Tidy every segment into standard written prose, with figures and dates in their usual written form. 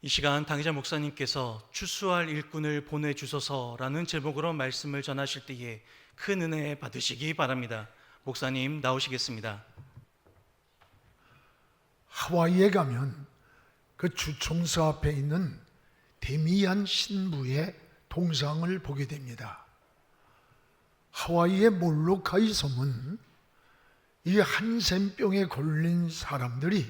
이 시간 당의자 목사님께서 추수할 일꾼을 보내주소서라는 제목으로 말씀을 전하실 때에 큰 은혜 받으시기 바랍니다. 목사님 나오시겠습니다. 하와이에 가면 그 주총소 앞에 있는 데미안 신부의 동상을 보게 됩니다. 하와이의 몰로카이 섬은 이 한센병에 걸린 사람들이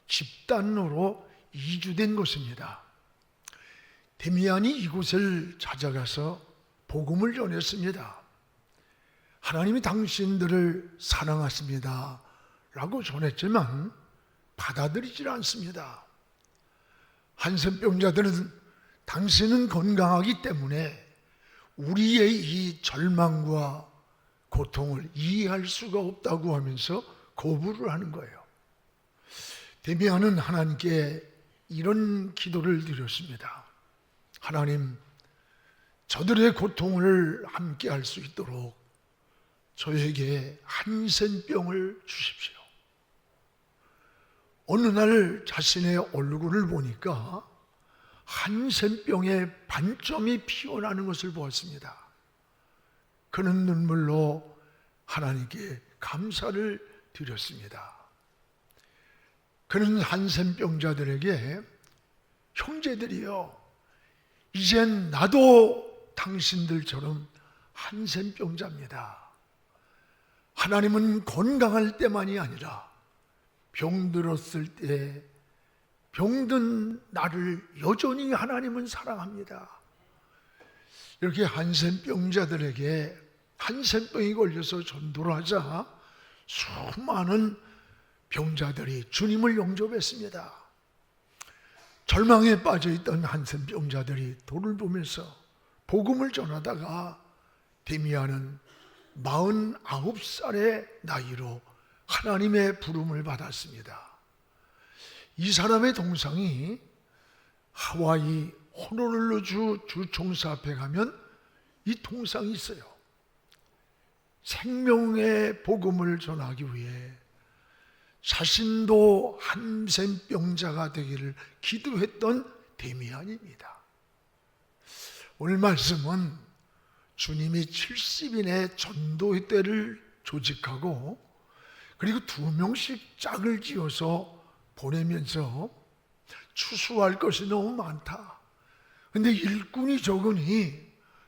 집단으로 이주된 곳입니다. 데미안이 이곳을 찾아가서 복음을 전했습니다. 하나님이 당신들을 사랑하십니다 라고 전했지만 받아들이질 않습니다. 한센병자들은 당신은 건강하기 때문에 우리의 이 절망과 고통을 이해할 수가 없다고 하면서 거부를 하는 거예요. 데미안은 하나님께 이런 기도를 드렸습니다. 하나님, 저들의 고통을 함께 할 수 있도록 저에게 한센병을 주십시오. 어느 날 자신의 얼굴을 보니까 한센병의 반점이 피어나는 것을 보았습니다. 그는 눈물로 하나님께 감사를 드렸습니다. 그는 한센병자들에게 형제들이여, 이젠 나도 당신들처럼 한센병자입니다. 하나님은 건강할 때만이 아니라 병들었을 때 병든 나를 여전히 하나님은 사랑합니다. 이렇게 한센병자들에게 한센병이 걸려서 전도를 하자 수많은 병자들이 주님을 영접했습니다. 절망에 빠져있던 한센병자들이 돌을 보면서 복음을 전하다가 데미안은 49살의 나이로 하나님의 부름을 받았습니다. 이 사람의 동상이 하와이 호놀룰루주 주총사 앞에 가면 이 동상이 있어요. 생명의 복음을 전하기 위해 자신도 한센병자가 되기를 기도했던 데미안입니다. 오늘 말씀은 주님이 70인의 전도회 때를 조직하고 그리고 2명씩 짝을 지어서 보내면서 추수할 것이 너무 많다. 근데 일꾼이 적으니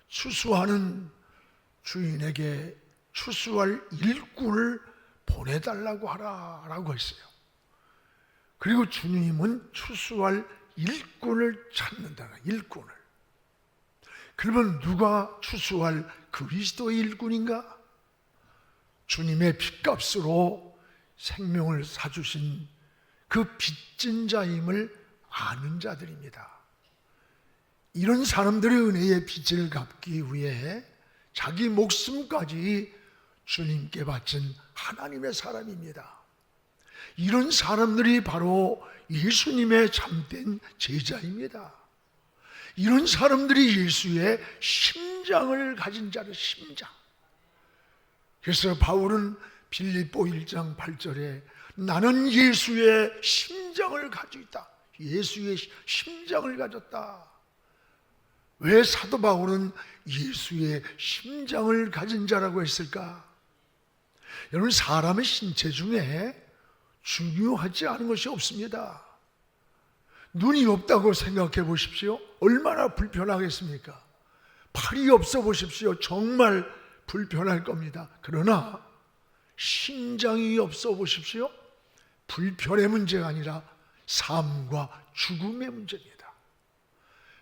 추수하는 주인에게 추수할 일꾼을 보내달라고 하라라고 했어요. 그리고 주님은 추수할 일꾼을 찾는다. 일꾼을. 그러면 누가 추수할 그리스도의 일꾼인가? 주님의 핏값으로 생명을 사주신 그 빚진 자임을 아는 자들입니다. 이런 사람들의 은혜의 빚을 갚기 위해 자기 목숨까지 주님께 바친 하나님의 사람입니다. 이런 사람들이 바로 예수님의 참된 제자입니다. 이런 사람들이 예수의 심장을 가진 자를 심장. 그래서 바울은 빌립보 1장 8절에 나는 예수의 심장을 가지고 있다. 예수의 심장을 가졌다. 왜 사도 바울은 예수의 심장을 가진 자라고 했을까? 여러분, 사람의 신체 중에 중요하지 않은 것이 없습니다. 눈이 없다고 생각해 보십시오. 얼마나 불편하겠습니까? 팔이 없어 보십시오. 정말 불편할 겁니다. 그러나 심장이 없어 보십시오. 불편의 문제가 아니라 삶과 죽음의 문제입니다.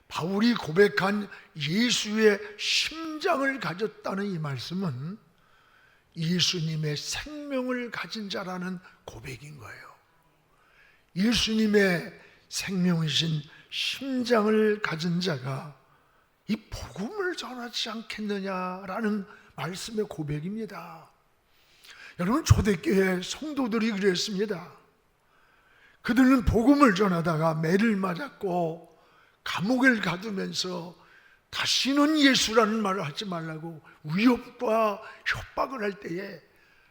바울이 고백한 예수의 심장을 가졌다는 이 말씀은 예수님의 생명을 가진 자라는 고백인 거예요. 예수님의 생명이신 심장을 가진 자가 이 복음을 전하지 않겠느냐라는 말씀의 고백입니다. 여러분, 초대교회 성도들이 그랬습니다. 그들은 복음을 전하다가 매를 맞았고 감옥을 가두면서 다시는 예수라는 말을 하지 말라고 위협과 협박을 할 때에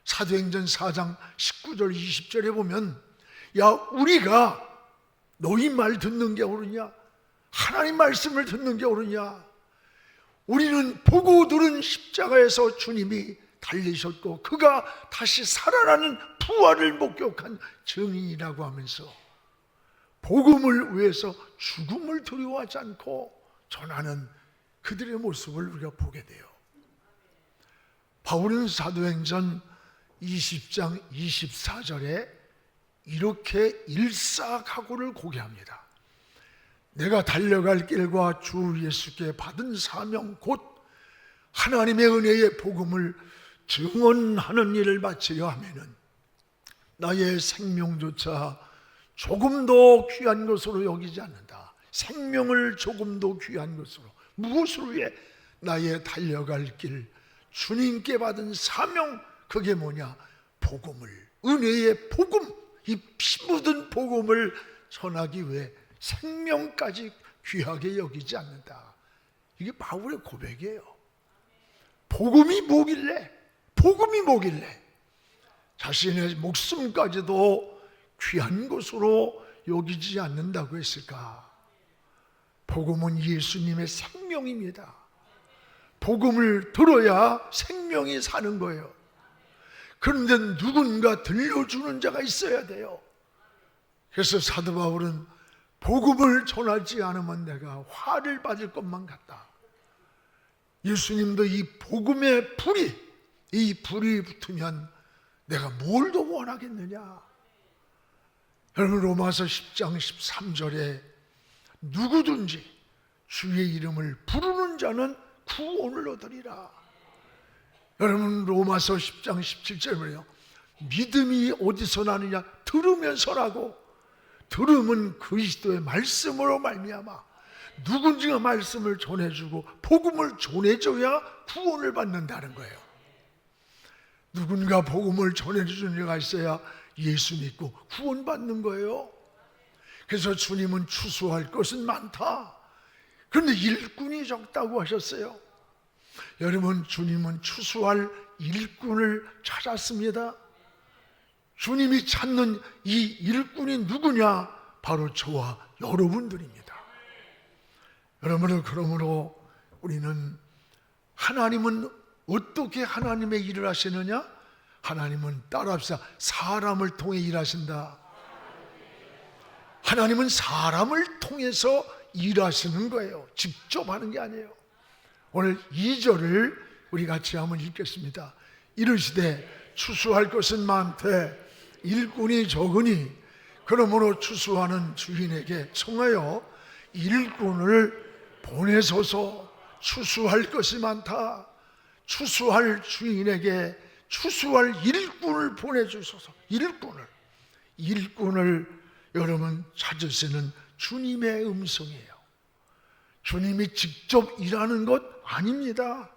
사도행전 4장 19절 20절에 보면 야, 우리가 너희 말 듣는 게 옳으냐? 하나님 말씀을 듣는 게 옳으냐? 우리는 보고 들은 십자가에서 주님이 달리셨고 그가 다시 살아나는 부활을 목격한 증인이라고 하면서 복음을 위해서 죽음을 두려워하지 않고 전하는 그들의 모습을 우리가 보게 돼요. 바울은 사도행전 20장 24절에 이렇게 일사각오를 고개합니다. 내가 달려갈 길과 주 예수께 받은 사명 곧 하나님의 은혜의 복음을 증언하는 일을 마치려 하면은 나의 생명조차 조금도 귀한 것으로 여기지 않는다. 생명을 조금도 귀한 것으로. 무엇을 위해? 나의 달려갈 길, 주님께 받은 사명, 그게 뭐냐? 복음을, 은혜의 복음, 이 피 묻은 복음을 전하기 위해 생명까지 귀하게 여기지 않는다. 이게 바울의 고백이에요. 복음이 뭐길래? 복음이 뭐길래 자신의 목숨까지도 귀한 것으로 여기지 않는다고 했을까? 복음은 예수님의 생명입니다. 복음을 들어야 생명이 사는 거예요. 그런데 누군가 들려주는 자가 있어야 돼요. 그래서 사도 바울은 복음을 전하지 않으면 내가 화를 받을 것만 같다. 예수님도 이 복음의 불이, 이 불이 붙으면 내가 뭘 더 원하겠느냐? 여러분, 로마서 10장 13절에 누구든지 주의 이름을 부르는 자는 구원을 얻으리라. 여러분, 로마서 10장 17절에 뭐예요? 믿음이 어디서 나느냐? 들으면서라고. 들음은 그리스도의 말씀으로 말미암아. 누군지가 말씀을 전해주고 복음을 전해줘야 구원을 받는다는 거예요. 누군가 복음을 전해주는 자가 있어야 예수 믿고 구원받는 거예요. 그래서 주님은 추수할 것은 많다. 그런데 일꾼이 적다고 하셨어요. 여러분, 주님은 추수할 일꾼을 찾았습니다. 주님이 찾는 이 일꾼이 누구냐? 바로 저와 여러분들입니다. 여러분은 그러므로 우리는 하나님은 어떻게 하나님의 일을 하시느냐? 하나님은 따라합시다. 사람을 통해 일하신다. 하나님은 사람을 통해서 일하시는 거예요. 직접 하는 게 아니에요. 오늘 2절을 우리 같이 한번 읽겠습니다. 이르시되 추수할 것은 많되 일꾼이 적으니 그러므로 추수하는 주인에게 청하여 일꾼을 보내소서. 추수할 것이 많다. 추수할 주인에게 추수할 일꾼을 보내주소서. 일꾼을 여러분 찾으시는 주님의 음성이에요. 주님이 직접 일하는 것 아닙니다.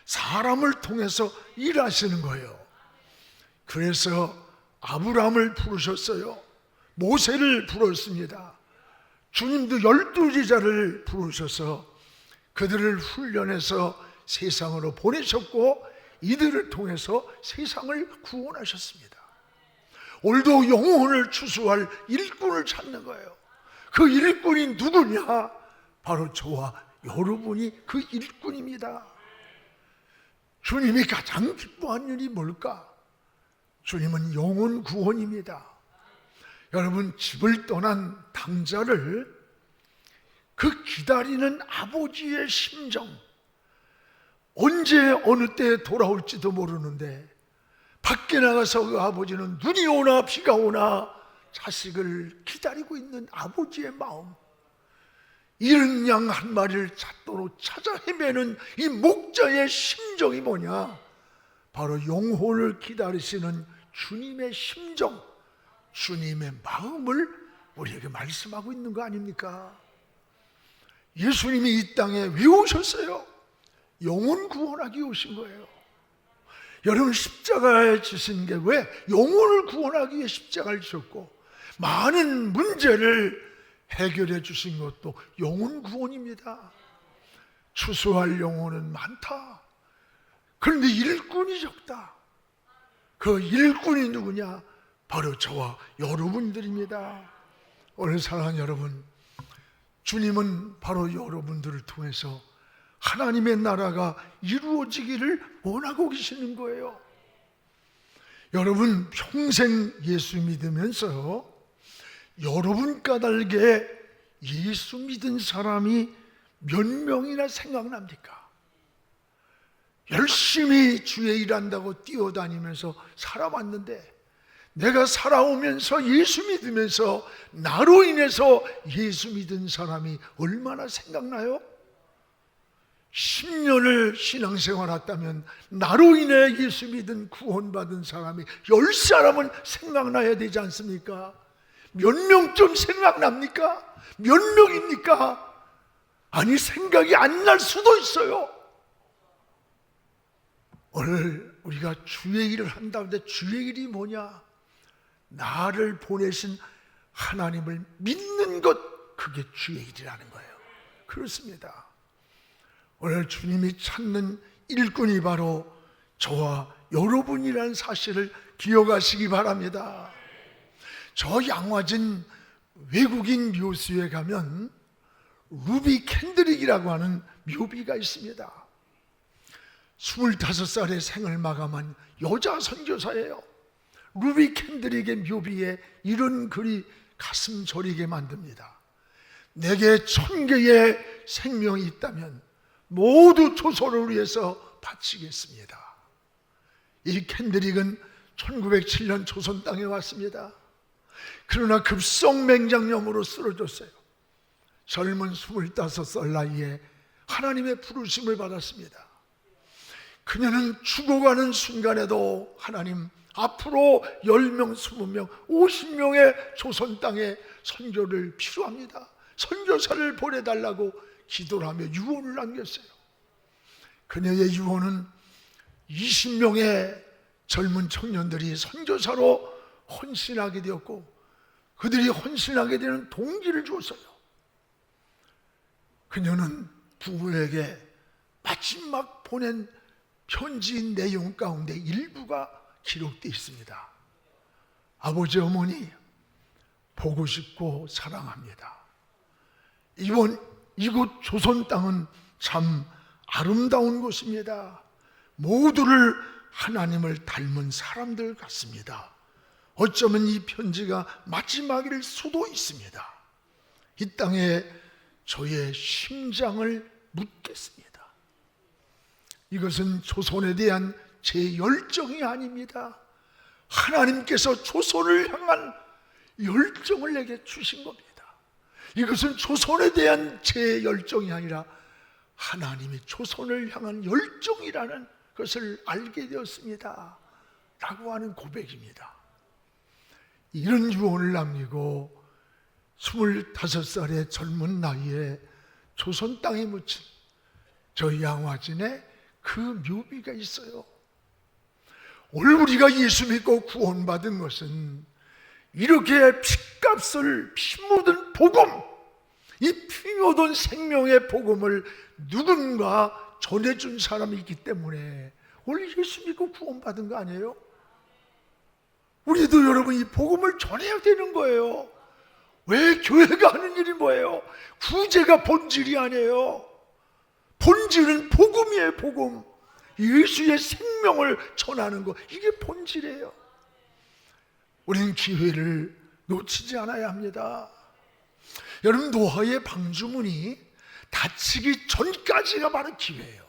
사람을 통해서 일하시는 거예요. 그래서 아브라함을 부르셨어요. 모세를 불렀습니다. 주님도 12제자를 부르셔서 그들을 훈련해서 세상으로 보내셨고 이들을 통해서 세상을 구원하셨습니다. 오늘도 영혼을 추수할 일꾼을 찾는 거예요. 그 일꾼이 누구냐? 바로 저와 여러분이 그 일꾼입니다. 주님이 가장 기뻐한 일이 뭘까? 주님은 영혼 구원입니다. 여러분, 집을 떠난 당자를 그 기다리는 아버지의 심정, 언제 어느 때 돌아올지도 모르는데 밖에 나가서 그 아버지는 눈이 오나 비가 오나 자식을 기다리고 있는 아버지의 마음, 잃은 양 한 마리를 찾도록 찾아 헤매는 이 목자의 심정이 뭐냐? 바로 영혼을 기다리시는 주님의 심정, 주님의 마음을 우리에게 말씀하고 있는 거 아닙니까? 예수님이 이 땅에 왜 오셨어요? 영혼 구원하기 오신 거예요. 여러분, 십자가에 지신 게 왜? 영혼을 구원하기 위해 십자가를 지셨고 많은 문제를 해결해 주신 것도 영혼 구원입니다. 추수할 영혼은 많다. 그런데 일꾼이 적다. 그 일꾼이 누구냐? 바로 저와 여러분들입니다. 오늘 사랑하는 여러분, 주님은 바로 여러분들을 통해서 하나님의 나라가 이루어지기를 원하고 계시는 거예요. 여러분 평생 예수 믿으면서 여러분 까닭에 예수 믿은 사람이 몇 명이나 생각납니까? 열심히 주의 일한다고 뛰어다니면서 살아왔는데, 내가 살아오면서 예수 믿으면서 나로 인해서 예수 믿은 사람이 얼마나 생각나요? 10년을 신앙생활 했다면 나로 인해 예수 믿은 구원받은 사람이 10사람은 생각나야 되지 않습니까? 몇 명쯤 생각납니까? 몇 명입니까? 아니, 생각이 안 날 수도 있어요. 오늘 우리가 주의 일을 한다는데 주의 일이 뭐냐? 나를 보내신 하나님을 믿는 것, 그게 주의 일이라는 거예요. 그렇습니다. 오늘 주님이 찾는 일꾼이 바로 저와 여러분이라는 사실을 기억하시기 바랍니다. 저 양화진 외국인 묘수에 가면 루비 캔드릭이라고 하는 묘비가 있습니다. 25살에 생을 마감한 여자 선교사예요. 루비 캔드릭의 묘비에 이런 글이 가슴 저리게 만듭니다. 내게 1000개의 생명이 있다면 모두 조선을 위해서 바치겠습니다. 이 캔드릭은 1907년 조선 땅에 왔습니다. 그러나 급성 맹장염으로 쓰러졌어요. 젊은 25살 나이에 하나님의 부르심을 받았습니다. 그녀는 죽어가는 순간에도 하나님, 앞으로 10명, 20명, 50명의 조선 땅에 선교를 필요합니다. 선교사를 보내달라고 기도를 하며 유언을 남겼어요. 그녀의 유언은 20명의 젊은 청년들이 선교사로 헌신하게 되었고, 그들이 헌신하게 되는 동기를 줬어요. 그녀는 부부에게 마지막 보낸 편지 내용 가운데 일부가 기록되어 있습니다. 아버지, 어머니, 보고 싶고 사랑합니다. 이곳 조선 땅은 참 아름다운 곳입니다. 모두를 하나님을 닮은 사람들 같습니다. 어쩌면 이 편지가 마지막일 수도 있습니다. 이 땅에 저의 심장을 묻겠습니다. 이것은 조선에 대한 제 열정이 아닙니다. 하나님께서 조선을 향한 열정을 내게 주신 겁니다. 이것은 조선에 대한 제 열정이 아니라 하나님이 조선을 향한 열정이라는 것을 알게 되었습니다 라고 하는 고백입니다. 이런 유언을 남기고 25살의 젊은 나이에 조선 땅에 묻힌 저 양화진에 그 묘비가 있어요. 오늘 우리가 예수 믿고 구원받은 것은 이렇게 피값을 피 묻은 복음, 이 피 묻은 생명의 복음을 누군가 전해준 사람이 있기 때문에 오늘 예수 믿고 구원받은 거 아니에요? 우리도 여러분 이 복음을 전해야 되는 거예요. 왜 교회가 하는 일이 뭐예요? 구제가 본질이 아니에요. 본질은 복음이에요. 복음, 예수의 생명을 전하는 것, 이게 본질이에요. 우리는 기회를 놓치지 않아야 합니다. 여러분, 노아의 방주문이 닫히기 전까지가 바로 기회예요.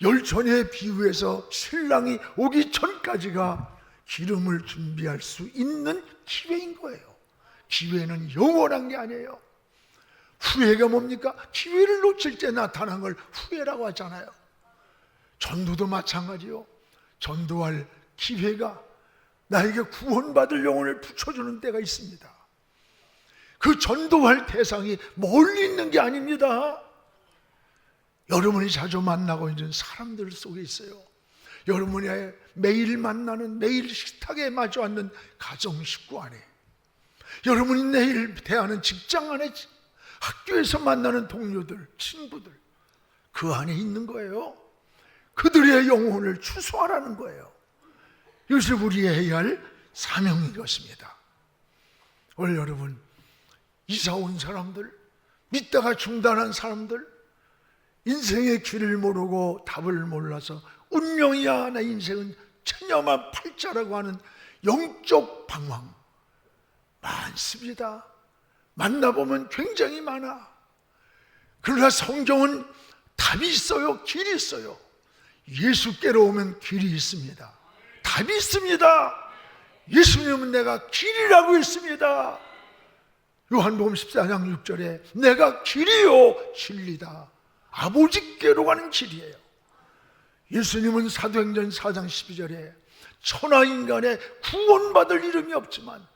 열전에 비유해서 신랑이 오기 전까지가 기름을 준비할 수 있는 기회인 거예요. 기회는 영원한 게 아니에요. 후회가 뭡니까? 기회를 놓칠 때 나타난 걸 후회라고 하잖아요. 전도도 마찬가지요. 전도할 기회가, 나에게 구원받을 영혼을 붙여주는 때가 있습니다. 그 전도할 대상이 멀리 있는 게 아닙니다. 여러분이 자주 만나고 있는 사람들 속에 있어요. 여러분이 매일 만나는, 매일 식탁에 마주 앉는 가정 식구 안에, 여러분이 내일 대하는 직장 안에, 학교에서 만나는 동료들, 친구들, 그 안에 있는 거예요. 그들의 영혼을 추수하라는 거예요. 이것이 우리가 해야 할 사명인 것입니다. 오늘 여러분, 이사 온 사람들, 믿다가 중단한 사람들, 인생의 길을 모르고 답을 몰라서 운명이야 내 인생은 천녀만 팔자라고 하는 영적 방황 많습니다. 만나보면 굉장히 많아. 그러나 성경은 답이 있어요, 길이 있어요. 예수께로 오면 길이 있습니다. 답이 있습니다. 예수님은 내가 길이라고 했습니다. 요한복음 14장 6절에 내가 길이요 진리다. 아버지께로 가는 길이에요. 예수님은 사도행전 4장 12절에 천하 인간에 구원받을 이름이 없지만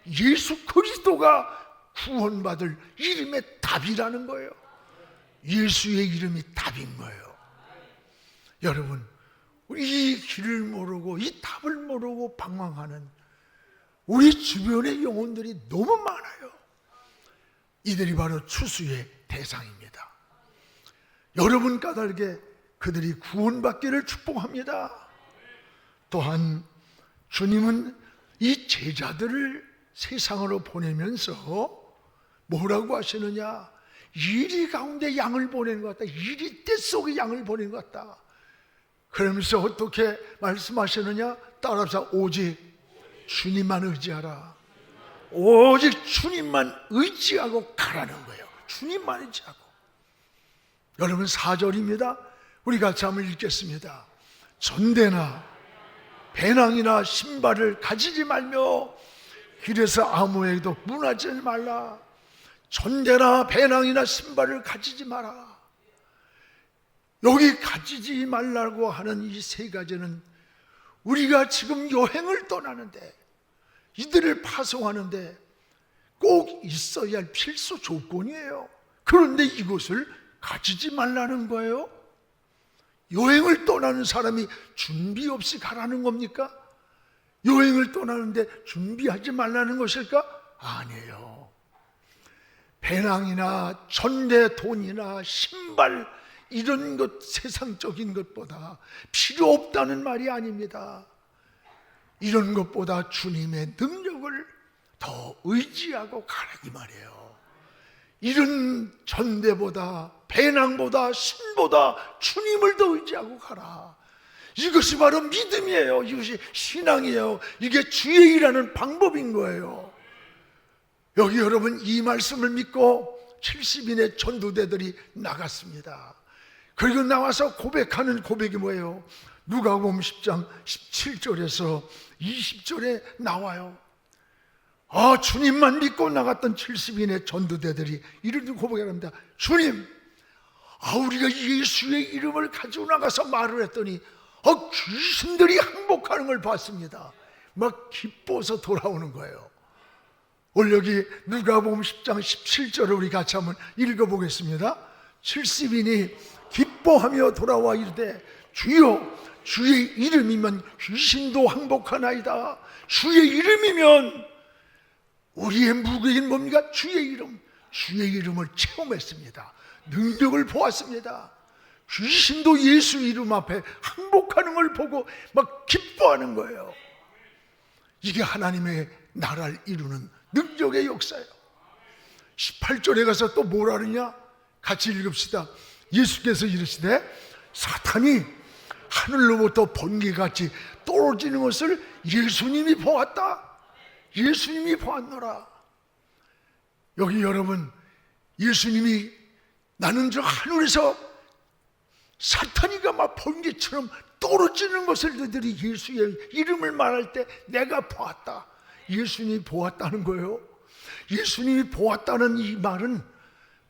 예수 그리스도가 구원받을 이름의 답이라는 거예요. 예수의 이름이 답인 거예요. 여러분, 이 길을 모르고 이 답을 모르고 방황하는 우리 주변의 영혼들이 너무 많아요. 이들이 바로 추수의 대상입니다. 여러분 까닭에 그들이 구원받기를 축복합니다. 또한 주님은 이 제자들을 세상으로 보내면서 뭐라고 하시느냐? 이리 가운데 양을 보내는 것 같다. 이리 떼 속에 양을 보내는 것 같다. 그러면서 어떻게 말씀하시느냐? 따라서 오직 주님만 의지하라. 오직 주님만 의지하고 가라는 거예요. 주님만 의지하고. 여러분 4절입니다. 우리 같이 한번 읽겠습니다. 전대나 배낭이나 신발을 가지지 말며 길에서 아무에게도 문하지 말라. 전대나 배낭이나 신발을 가지지 마라. 여기 가지지 말라고 하는 이 세 가지는 우리가 지금 여행을 떠나는데 이들을 파송하는데 꼭 있어야 할 필수 조건이에요. 그런데 이것을 가지지 말라는 거예요. 여행을 떠나는 사람이 준비 없이 가라는 겁니까? 여행을 떠나는데 준비하지 말라는 것일까? 아니에요. 배낭이나 전대, 돈이나 신발 이런 것, 세상적인 것보다 필요 없다는 말이 아닙니다. 이런 것보다 주님의 능력을 더 의지하고 가라 이 말이에요. 이런 전대보다 배낭보다 신보다 주님을 더 의지하고 가라. 이것이 바로 믿음이에요. 이것이 신앙이에요. 이게 주의 일하는 방법인 거예요. 여기 여러분 이 말씀을 믿고 70인의 전도대들이 나갔습니다. 그리고 나와서 고백하는 고백이 뭐예요? 누가복음 10장 17절에서 20절에 나와요. 주님만 믿고 나갔던 70인의 전도대들이 이런 고백합니다. 주님, 우리가 예수의 이름을 가지고 나가서 말을 했더니 귀신들이 항복하는 걸 봤습니다. 막 기뻐서 돌아오는 거예요. 오늘 여기 누가복음 10장 17절을 우리 같이 한번 읽어보겠습니다. 70인이 기뻐하며 돌아와 이르되 주여 주의 이름이면 귀신도 항복하나이다. 주의 이름이면 우리의 무게인 뭡니까? 주의 이름. 주의 이름을 체험했습니다. 능력을 보았습니다. 귀신도 예수 이름 앞에 항복하는 걸 보고 막 기뻐하는 거예요. 이게 하나님의 나라를 이루는 능력의 역사예요. 18절에 가서 또 뭐라 그러냐? 같이 읽읍시다. 예수께서 이르시되 사탄이 하늘로부터 번개같이 떨어지는 것을 예수님이 보았다. 예수님이 보았노라. 여기 여러분, 예수님이 나는 저 하늘에서 사탄이가 막 번개처럼 떨어지는 것을 너희들이 예수의 이름을 말할 때 내가 보았다. 예수님이 보았다는 거예요. 예수님이 보았다는 이 말은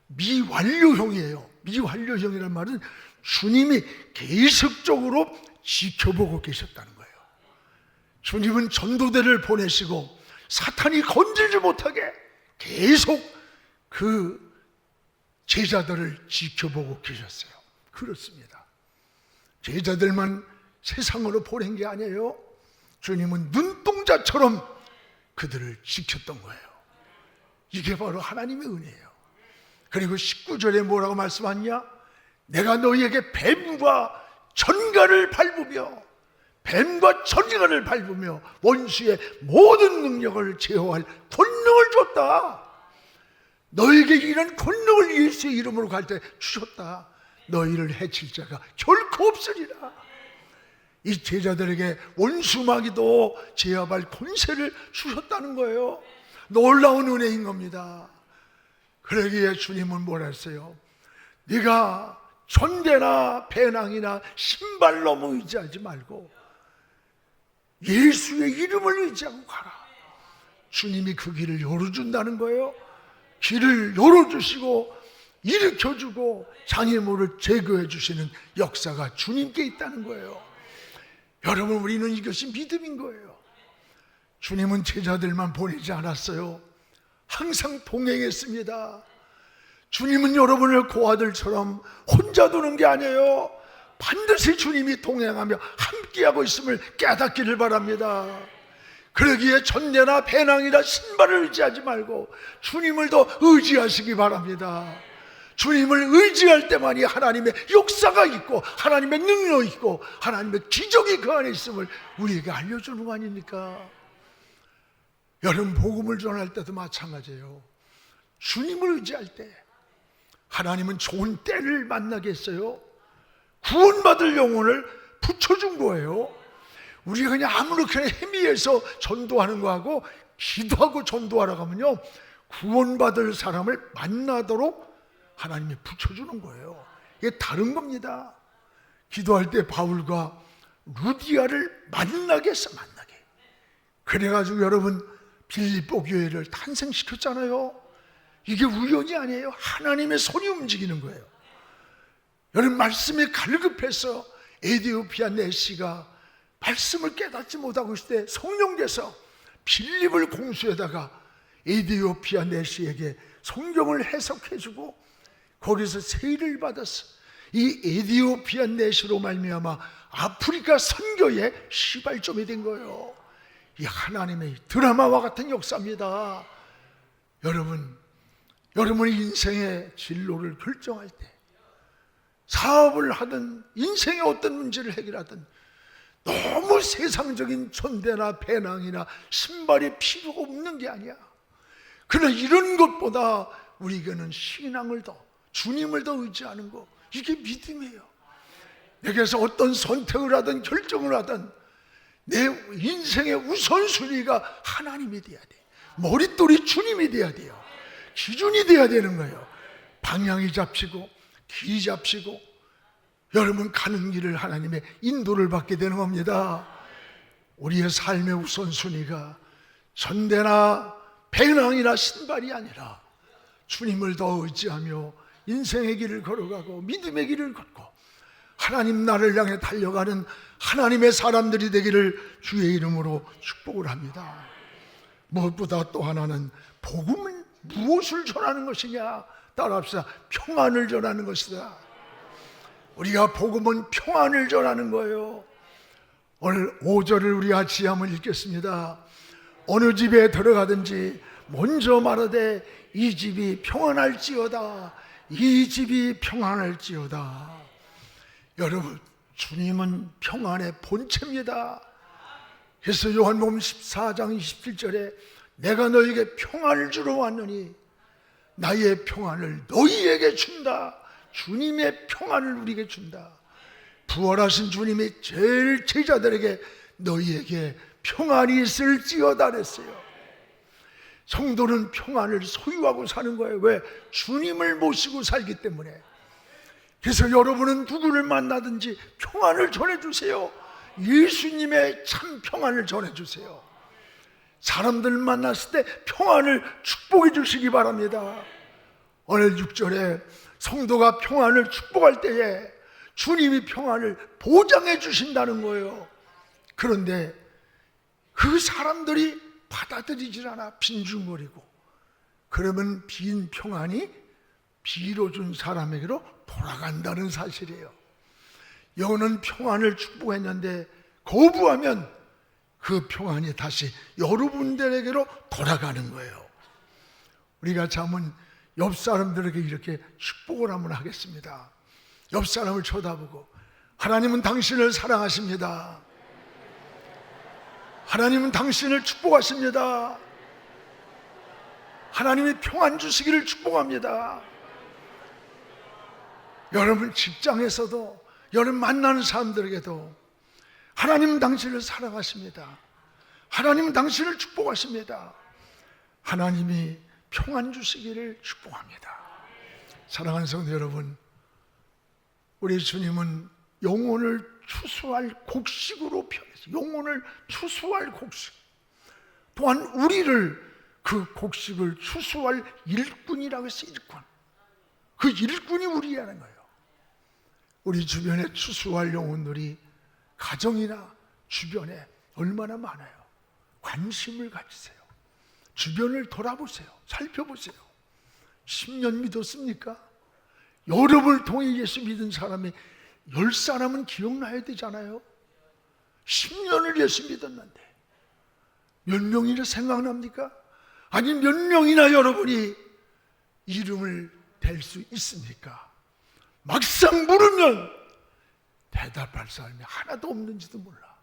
미완료형이에요. 미완료형이라는 말은 주님이 계속적으로 지켜보고 계셨다는 거예요. 주님은 전도대를 보내시고 사탄이 건들지 못하게 계속 그 제자들을 지켜보고 계셨어요. 그렇습니다. 제자들만 세상으로 보낸 게 아니에요. 주님은 눈동자처럼 그들을 지켰던 거예요. 이게 바로 하나님의 은혜예요. 그리고 19절에 뭐라고 말씀하냐? 내가 너희에게 배부와 전갈을 밟으며 뱀과 전쟁을 밟으며 원수의 모든 능력을 제어할 권능을 줬다. 너에게 이런 권능을 예수의 이름으로 갈 때 주셨다. 너희를 해칠 자가 결코 없으리라. 이 제자들에게 원수 마귀도 제압할 권세를 주셨다는 거예요. 놀라운 은혜인 겁니다. 그러기에 주님은 뭐라 했어요? 네가 전대나 배낭이나 신발 너무 의지하지 말고 예수의 이름을 의지하고 가라. 주님이 그 길을 열어준다는 거예요. 길을 열어주시고 일으켜주고 장애물을 제거해 주시는 역사가 주님께 있다는 거예요. 여러분, 우리는 이것이 믿음인 거예요. 주님은 제자들만 보내지 않았어요. 항상 동행했습니다. 주님은 여러분을 고아들처럼 혼자 두는 게 아니에요. 반드시 주님이 동행하며 함께하고 있음을 깨닫기를 바랍니다. 그러기에 전대나 배낭이나 신발을 의지하지 말고 주님을 더 의지하시기 바랍니다. 주님을 의지할 때만이 하나님의 역사가 있고 하나님의 능력이 있고 하나님의 기적이 그 안에 있음을 우리에게 알려주는 거 아닙니까? 여러분, 복음을 전할 때도 마찬가지예요. 주님을 의지할 때 하나님은 좋은 때를 만나게 했어요. 구원받을 영혼을 붙여준 거예요. 우리가 그냥 아무렇게나 헤매해서 전도하는 거하고 기도하고 전도하러 가면요, 구원받을 사람을 만나도록 하나님이 붙여주는 거예요. 이게 다른 겁니다. 기도할 때 바울과 루디아를 만나게 해서 만나게. 그래가지고 여러분, 빌립보 교회를 탄생시켰잖아요. 이게 우연이 아니에요. 하나님의 손이 움직이는 거예요. 여러분, 말씀에 갈급해서 에디오피아 내시가 말씀을 깨닫지 못하고 있을 때 성령께서 빌립을 공수에다가 에디오피아 내시에게 성경을 해석해주고 거기서 세일을 받았어. 이 에디오피아 내시로 말미암아 아프리카 선교의 시발점이 된 거예요. 이 하나님의 드라마와 같은 역사입니다. 여러분의 인생의 진로를 결정할 때, 사업을 하든 인생의 어떤 문제를 해결하든 너무 세상적인 전대나 배낭이나 신발이 필요 없는 게 아니야. 그러나 이런 것보다 우리에게는 신앙을 더, 주님을 더 의지하는 거, 이게 믿음이에요. 내게서 어떤 선택을 하든 결정을 하든 내 인생의 우선순위가 하나님이 돼야 돼. 머릿돌이 주님이 돼야 돼요. 기준이 돼야 되는 거예요. 방향이 잡히고 길이 잡히고 여러분 가는 길을 하나님의 인도를 받게 되는 겁니다. 우리의 삶의 우선순위가 전대나 배낭이나 신발이 아니라 주님을 더 의지하며 인생의 길을 걸어가고 믿음의 길을 걷고 하나님 나를 향해 달려가는 하나님의 사람들이 되기를 주의 이름으로 축복을 합니다. 무엇보다 또 하나는 복음은 무엇을 전하는 것이냐? 따라합시다. 평안을 전하는 것이다. 우리가 복음은 평안을 전하는 거예요. 오늘 5절을 우리 같이 한번 읽겠습니다. 어느 집에 들어가든지 먼저 말하되 이 집이 평안할지어다. 이 집이 평안할지어다. 여러분, 주님은 평안의 본체입니다. 그래서 요한복음 14장 27절에 내가 너에게 평안을 주러 왔느니 나의 평안을 너희에게 준다. 주님의 평안을 우리에게 준다. 부활하신 주님이 제일 제자들에게 너희에게 평안이 있을지어다 그랬어요. 성도는 평안을 소유하고 사는 거예요. 왜? 주님을 모시고 살기 때문에. 그래서 여러분은 누구를 만나든지 평안을 전해주세요. 예수님의 참 평안을 전해주세요. 사람들 만났을 때 평안을 축복해 주시기 바랍니다. 오늘 6절에 성도가 평안을 축복할 때에 주님이 평안을 보장해 주신다는 거예요. 그런데 그 사람들이 받아들이질 않아. 빈중거리고. 그러면 빈 평안이 비로 준 사람에게로 돌아간다는 사실이에요. 여호는 평안을 축복했는데 거부하면 그 평안이 다시 여러분들에게로 돌아가는 거예요. 우리가 잠은 옆 사람들에게 이렇게 축복을 한번 하겠습니다. 옆 사람을 쳐다보고 하나님은 당신을 사랑하십니다. 하나님은 당신을 축복하십니다. 하나님이 평안 주시기를 축복합니다. 여러분 직장에서도, 여러분 만나는 사람들에게도 하나님은 당신을 사랑하십니다. 하나님은 당신을 축복하십니다. 하나님이 평안 주시기를 축복합니다. 사랑하는 성도 여러분, 우리 주님은 영혼을 추수할 곡식으로 표현했어요. 영혼을 추수할 곡식. 또한 우리를 그 곡식을 추수할 일꾼이라고 했어요. 일꾼. 그 일꾼이 우리라는 거예요. 우리 주변에 추수할 영혼들이 가정이나 주변에 얼마나 많아요. 관심을 가지세요. 주변을 돌아보세요. 살펴보세요. 10년 믿었습니까? 여러분을 통해 예수 믿은 사람이 10사람은 기억나야 되잖아요. 10년을 예수 믿었는데 몇 명이나 생각납니까? 아니 몇 명이나 여러분이 이름을 댈 수 있습니까? 막상 물으면 대답할 사람이 하나도 없는지도 몰라.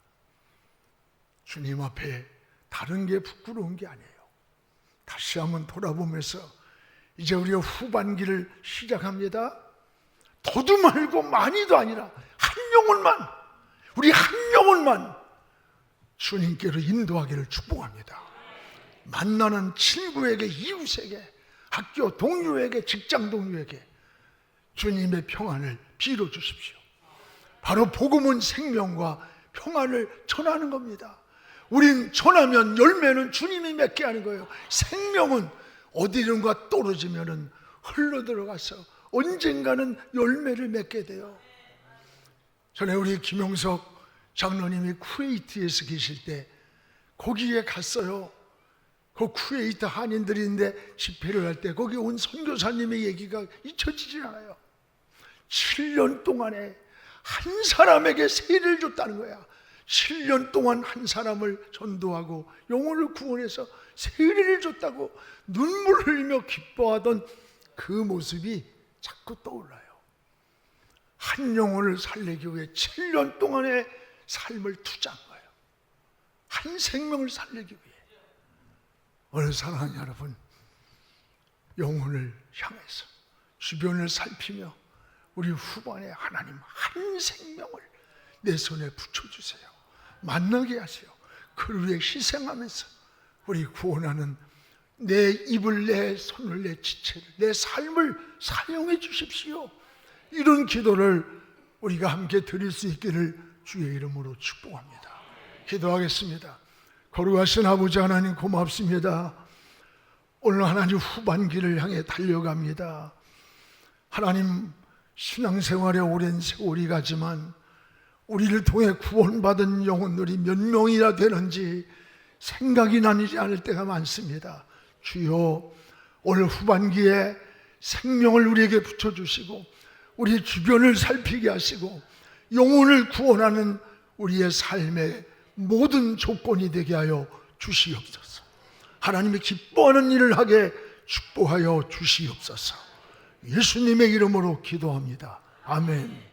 주님 앞에 다른 게 부끄러운 게 아니에요. 다시 한번 돌아보면서 이제 우리가 후반기를 시작합니다. 더도 말고 많이도 아니라 한 영혼만, 우리 한 영혼만 주님께로 인도하기를 축복합니다. 만나는 친구에게, 이웃에게, 학교 동료에게, 직장 동료에게 주님의 평안을 빌어주십시오. 바로 복음은 생명과 평안을 전하는 겁니다. 우린 전하면 열매는 주님이 맺게 하는 거예요. 생명은 어디론가 떨어지면 흘러들어가서 언젠가는 열매를 맺게 돼요. 전에 우리 김용석 장로님이 쿠웨이트에서 계실 때 거기에 갔어요. 그 쿠웨이트 한인들인데 집회를 할 때 거기 온 선교사님의 얘기가 잊혀지질 않아요. 7년 동안에 한 사람에게 세례를 줬다는 거야. 7년 동안 한 사람을 전도하고 영혼을 구원해서 세례를 줬다고 눈물 흘리며 기뻐하던 그 모습이 자꾸 떠올라요. 한 영혼을 살리기 위해 7년 동안의 삶을 투자한 거예요. 한 생명을 살리기 위해. 오늘 사랑하는 여러분, 영혼을 향해서 주변을 살피며 우리 후반에 하나님 한 생명을 내 손에 붙여주세요. 만나게 하세요. 그를 위해 희생하면서 우리 구원하는 내 입을, 내 손을, 내 지체를, 내 삶을 사용해 주십시오. 이런 기도를 우리가 함께 드릴 수 있기를 주의 이름으로 축복합니다. 기도하겠습니다. 거룩하신 아버지 하나님 고맙습니다. 오늘 하나님 후반기를 향해 달려갑니다. 하나님 신앙생활에 오랜 세월이 가지만 우리를 통해 구원받은 영혼들이 몇 명이나 되는지 생각이 나지 않을 때가 많습니다. 주여, 오늘 후반기에 생명을 우리에게 붙여주시고 우리 주변을 살피게 하시고 영혼을 구원하는 우리의 삶의 모든 조건이 되게 하여 주시옵소서. 하나님이 기뻐하는 일을 하게 축복하여 주시옵소서. 예수님의 이름으로 기도합니다. 아멘.